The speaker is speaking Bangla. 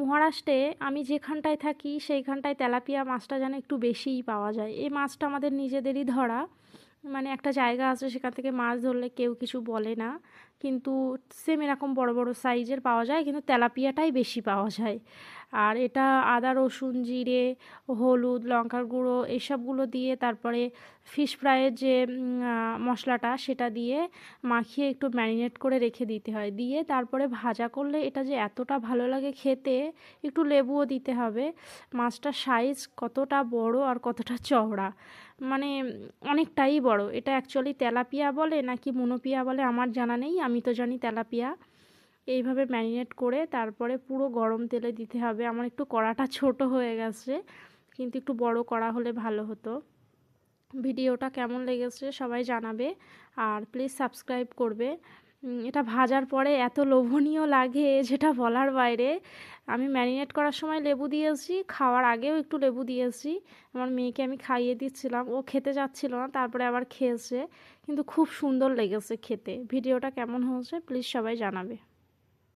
মহারাষ্ট্রে আমি যেখানটায় থাকি সেইখানটায় তেলাপিয়া মাছটা যেন একটু বেশিই পাওয়া যায়। এই মাছটা আমাদের নিজেদেরই ধরা, মানে একটা জায়গা আছে সেখান থেকে মাছ ধরলে কেউ কিছু বলে না, কিন্তু সেম এরকম বড় বড় সাইজের পাওয়া যায়, কিন্তু তেলাপিয়াটাই বেশি পাওয়া যায়। আর এটা আদা রসুন জিরে হলুদ লঙ্কার গুঁড়ো এইসবগুলো দিয়ে তারপরে ফিশ ফ্রাইয়ের যে মশলাটা সেটা দিয়ে মাখিয়ে একটু ম্যারিনেট করে রেখে দিতে হয়, দিয়ে তারপরে ভাজা করলে এটা যে এতটা ভালো লাগে খেতে। একটু লেবুও দিতে হবে। মাছটার সাইজ কতটা বড় আর কতটা চওড়া, মানে অনেকটাই বড়। এটা অ্যাকচুয়ালি তেলাপিয়া বলে নাকি মনোপিয়া বলে আমার জানা নেই, আমি তো জানি তেলাপিয়া। এইভাবে ম্যারিনেট করে তারপরে পুরো গরম তেলে দিতে হবে। আমার একটু কড়াটা ছোট হয়ে গেছে, কিন্তু একটু বড় কড়া হলে ভালো হতো। ভিডিওটা কেমন লেগেছে সবাই জানাবে, আর প্লিজ সাবস্ক্রাইব করবে। এটা ভাজার পরে এত লোভনীয় লাগে যেটা বলার বাইরে। আমি ম্যারিনেট করার সময় লেবু দিয়েছি, খাওয়ার আগেও একটু লেবু দিয়েছি। আমার মেয়েকে আমি খাইয়ে দিচ্ছিলাম, ও খেতে যাচ্ছিল না, তারপরে আবার খেয়েছে। কিন্তু খুব সুন্দর লেগেছে খেতে। ভিডিওটা কেমন হয়েছে প্লিজ সবাই জানাবে।